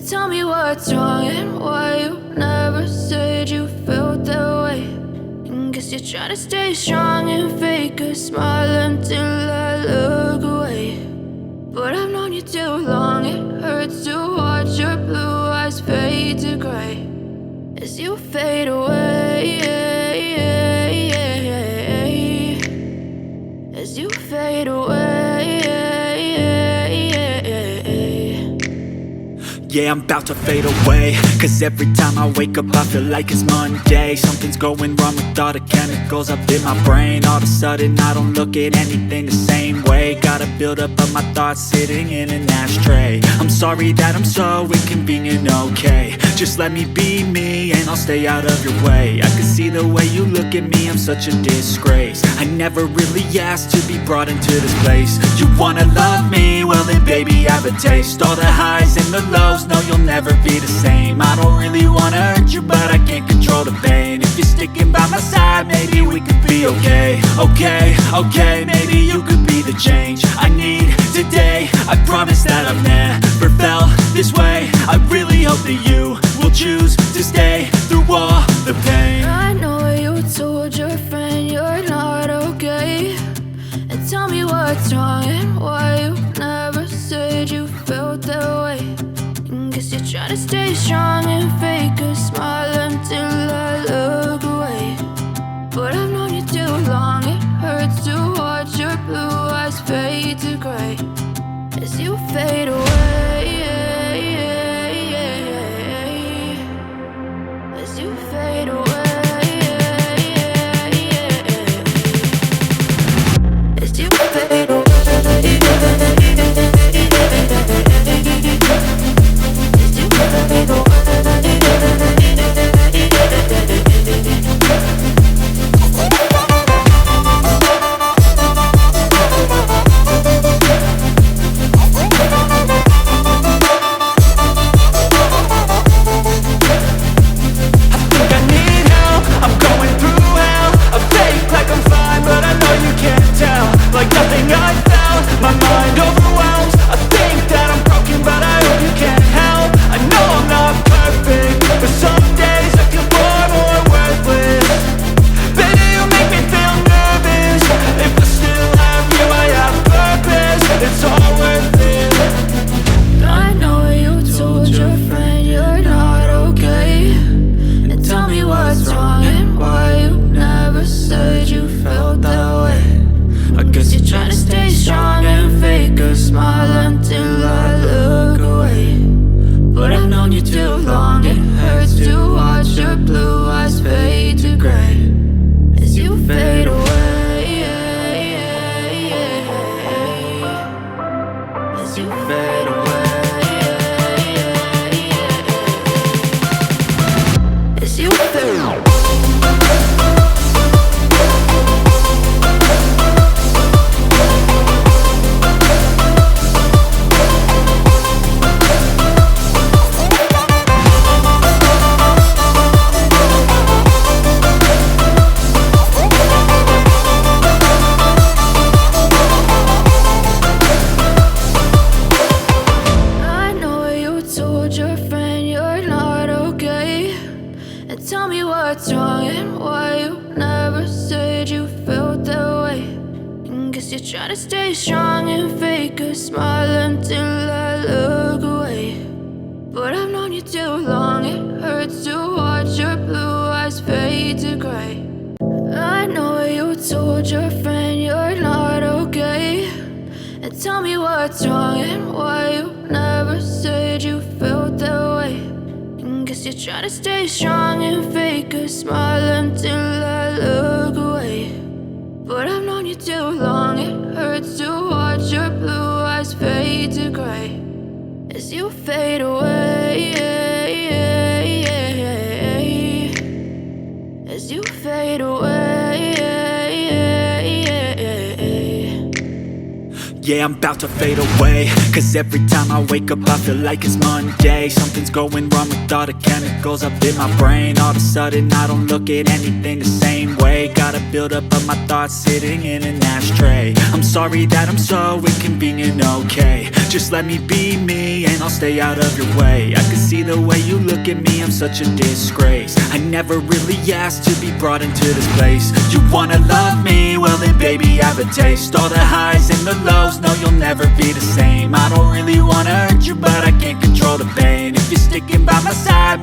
Tell me what's wrong and why you never said you felt that way. And guess you're trying to stay strong and fake a smile until I look away. But I've known you too long, it hurts to watch your blue eyes fade to gray as you fade away, as you fade away. Yeah, I'm about to fade away, cause every time I wake up I feel like it's Monday. Something's going wrong with all the chemicals up in my brain. All of a sudden I don't look at anything the same way. Got a buildup of my thoughts sitting in an ashtray. I'm sorry that I'm so inconvenient, okay. Just let me be me and I'll stay out of your way. I can see the way you look at me, I'm such a disgrace. I never really asked to be brought into this place. You wanna love me? Well then baby, have a taste. All the highs and the lows, no, you'll never be the same. I don't really wanna hurt you, but I can't control the pain. If you're sticking by my side, maybe we could be okay. Okay, maybe you could be the change I need today. I promise that I've never felt this way. I really hope that you will choose to stay through all the pain. I know you told your friend you're not okay, and tell me what's wrong and why you never said you felt that way. Guess you're trying to stay strong and fake a smile until I look away. But I've known you too long, it hurts to watch your blue eyes fade to gray as you fade away, as you fade away, as you fade away. Tell me what's wrong and why you never said you felt that way. And guess you're trying to stay strong and fake a smile until I look away. But I've known you too long, it hurts to watch your blue eyes fade to gray. I know you told your friend you're not okay, and tell me what's wrong and why you never said you felt that way. Guess you're trying to stay strong and fake a smile until I look away. But I've known you too long, it hurts to watch your blue eyes fade to gray as you fade away, as you fade away. Yeah, I'm about to fade away, cause every time I wake up I feel like it's Monday. Something's going wrong with all the chemicals up in my brain. All of a sudden I don't look at anything the same way. Got a buildup of my thoughts sitting in an ashtray. I'm sorry that I'm so inconvenient, okay. Just let me be me and I'll stay out of your way. I can see the way you look at me, I'm such a disgrace. I never really asked to be brought into this place. You wanna love me? Well then baby have a taste. All the highs and the lows, no you'll never be the same. I don't really wanna hurt you but I can't control the pain. If you're sticking by my side,